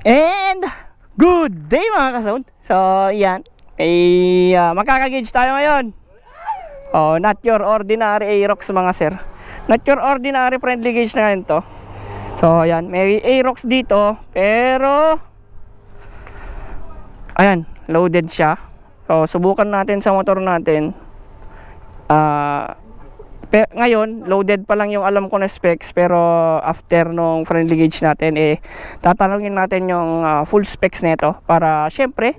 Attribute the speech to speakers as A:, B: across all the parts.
A: And good day mga kasound. So yan, may makaka-gauge tayo ngayon. Oh, not your ordinary Aerox mga sir. Not your ordinary friendly gauge na ngayon to. So yan, may Aerox dito, pero ayan, loaded siya. So subukan natin sa motor natin. Ngayon, loaded pa lang yung alam ko na specs, pero after nung friendly gauge natin, tatanungin natin yung full specs nito para syempre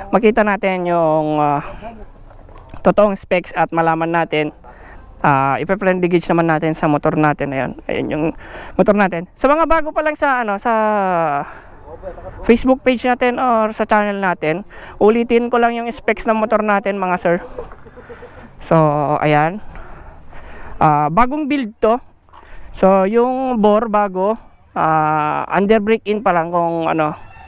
A: makita natin yung totoong specs at malaman natin. Ipa-friendly gauge naman natin sa motor natin. Ayun yung motor natin. Sa mga bago pa lang sa sa Facebook page natin or sa channel natin, ulitin ko lang yung specs ng motor natin mga sir. So ayan, bagong build to. So yung bore bago, under break in pa lang kung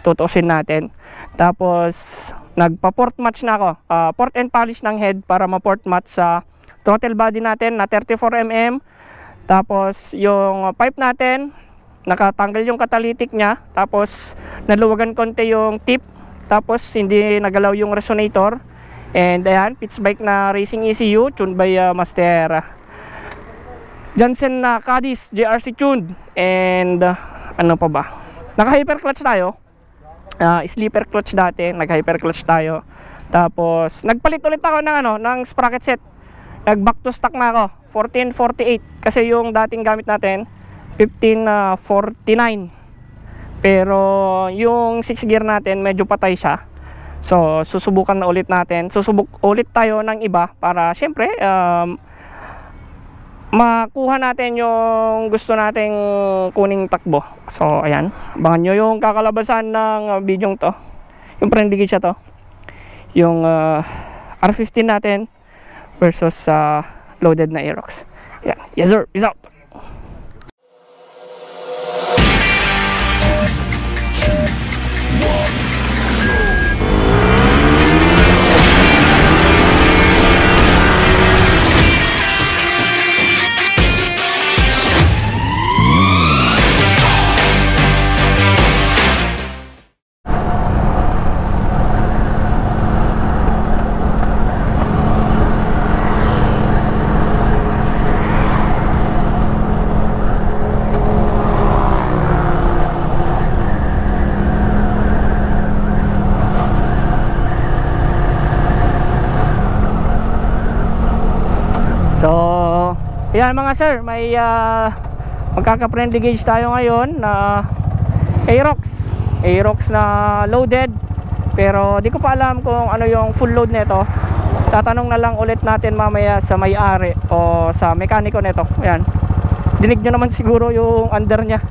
A: tutusin natin. Tapos nagpa-port match na ako, port and polish ng head para ma-port match sa throttle body natin na 34mm. Tapos yung pipe natin, nakatanggal yung catalytic niya, tapos naluwagan konti yung tip, tapos hindi nagalaw yung resonator. And ayan, pitch bike na racing ECU tuned by Master Jansen na Cadiz JRC tuned. And ano pa ba, naka-hyper clutch tayo, sleeper clutch dati, nag-hyper clutch tayo. Tapos nagpalit ulit ako ng sprocket set. Nag-back to stock na ako, 1448, kasi yung dating gamit natin 1549. Pero yung 6 gear natin medyo patay siya. So susubukan na ulit natin. Susubok ulit tayo ng iba para syempre makuha natin yung gusto nating kuning takbo. So ayan, abangan nyo yung kakalabasan ng video to. Yung friendly gauge to, yung R15 natin versus loaded na Aerox. Yeah. Yes sir, peace out. So, ayan mga sir, may magkaka-friendly gauge tayo ngayon na Aerox na loaded. Pero di ko pa alam kung ano yung full load nito. Tatanong na lang ulit natin mamaya sa may-ari o sa mekaniko nito. Ayan, dinig nyo naman siguro yung under nya.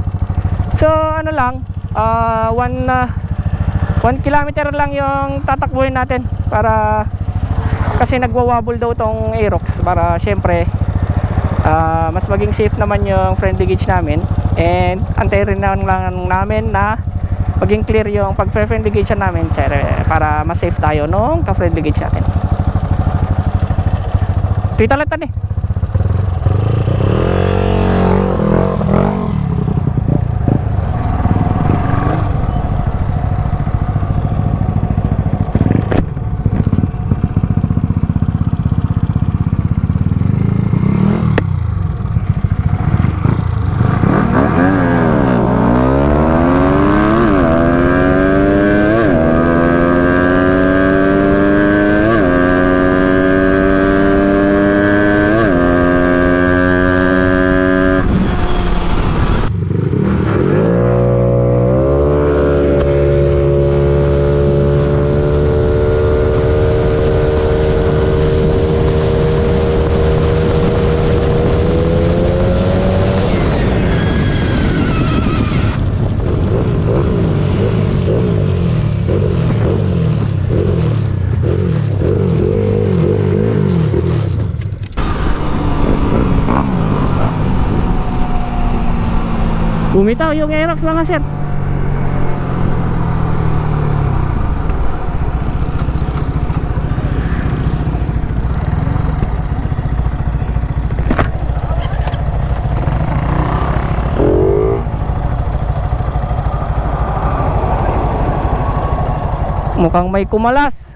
A: So ano lang, 1 kilometer lang yung tatakbuhin natin, para kasi nagwawabol daw tong Aerox, para syempre mas maging safe naman yung friendly gauge namin. And antayin rin lang namin na maging clear yung pag-friendly gauge namin, para mas safe tayo nung ka-friendly gauge natin. Tuitalatan eh. Bumitaw yung Aerox mga sir. Mukhang may kumalas.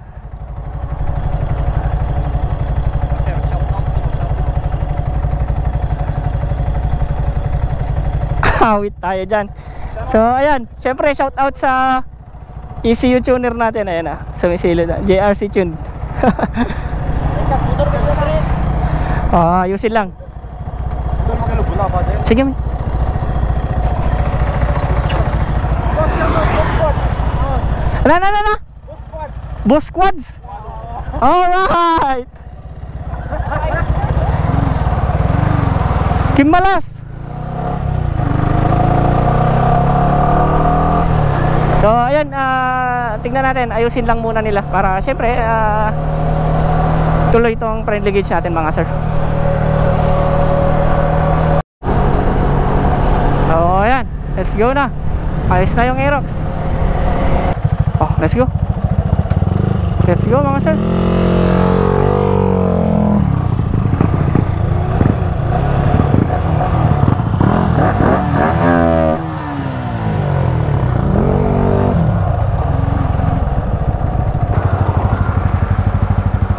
A: Awit tayo dyan. So ayan, syempre shout out sa ECU tuner natin. Ayan na, sumisilo na, JRC tuned. Ayusin lang. Sige mi. Na. Boss squads. Alright. Kimalas. So ayan, tingnan natin, ayusin lang muna nila para syempre tuloy itong friendly gauge natin mga sir. So ayan, let's go na. Ayos na yung Aerox. Oh, let's go. Let's go mga sir.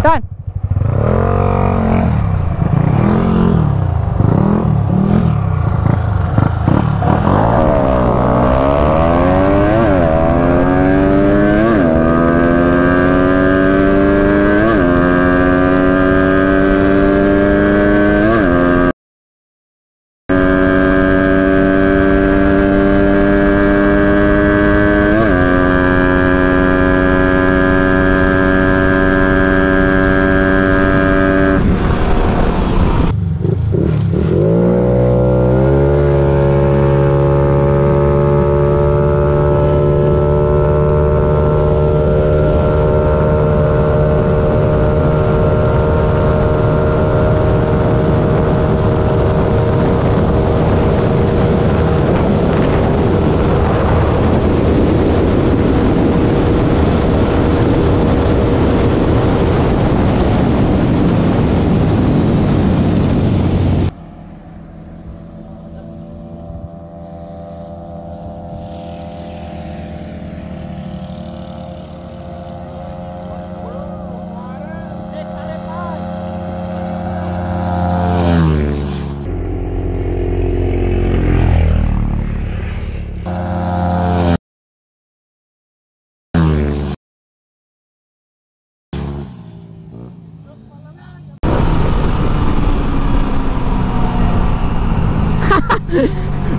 A: Done.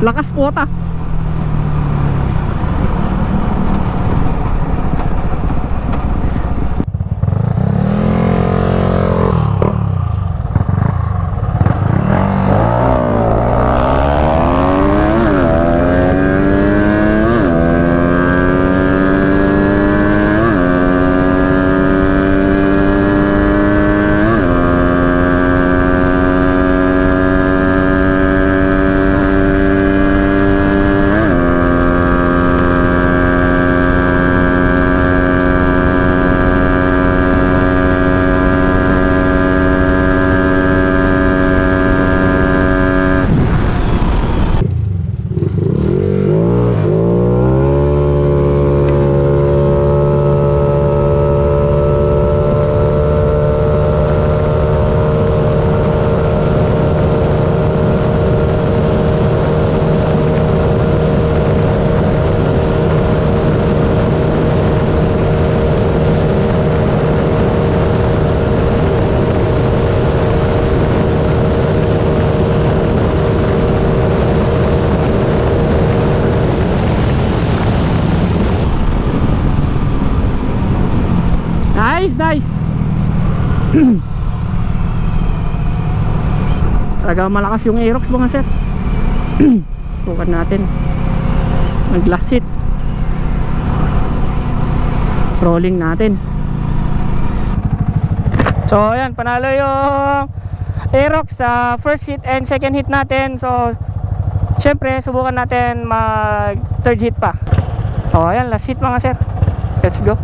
A: Lakas pota. Nice. Talaga malakas yung Aerox mga sir. Bukan natin mag-glass hit. Rolling natin. So ayan, panalo yung Aerox sa first hit and second hit natin. So syempre subukan natin mag third hit pa. So ayan, last hit mga sir. Let's go.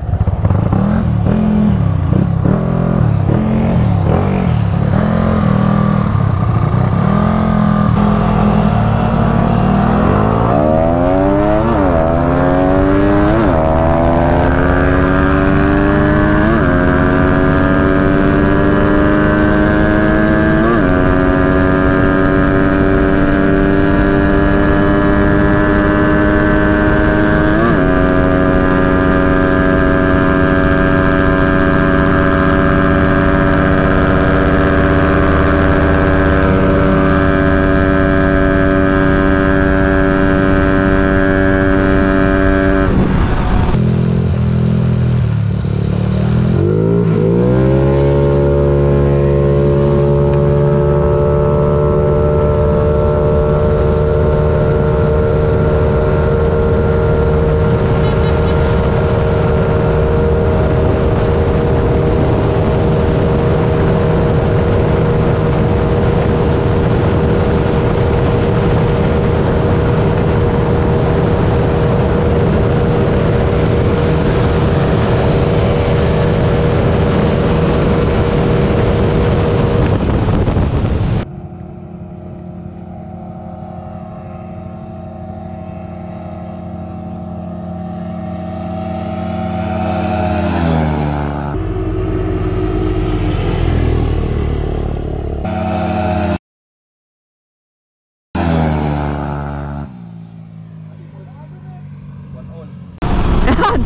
A: Ayun,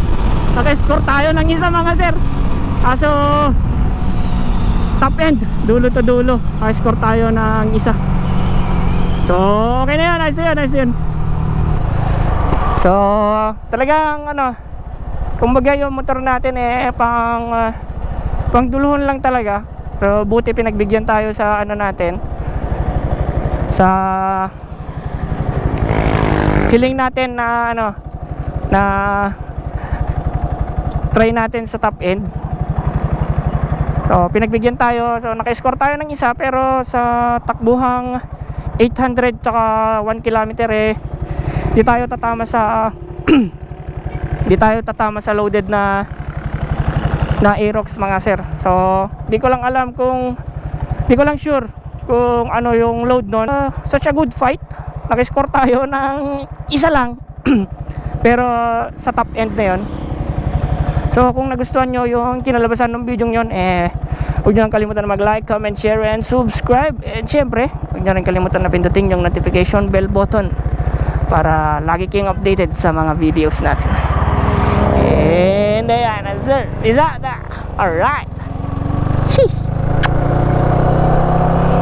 A: naka-score tayo ng isa mga sir. Kaso top end, dulo to dulo, naka-score tayo ng isa. So okay na yun, nice yun, nice yun. So talagang ano, kumbaga yung motor natin pang duluhon lang talaga. Pero buti pinagbigyan tayo sa ano natin, sa hiling natin na ano, na try natin sa top end. So pinagbigyan tayo, so naka-score tayo ng isa, pero sa takbuhang 800 tsaka 1 kilometer di tayo tatama sa di tayo tatama sa loaded na Aerox mga sir. So di ko lang alam kung, di ko lang sure kung ano yung load nun. Such a good fight, naka-score tayo ng isa lang pero sa top end na yon. So kung nagustuhan nyo yung kinalabasan ng video nyon, huwag nyo lang kalimutan na mag-like, comment, share, and subscribe. And syempre, huwag nyo rin kalimutan na pindutin yung notification bell button para lagi kayong updated sa mga videos natin. And ayan, sir, is that? Alright.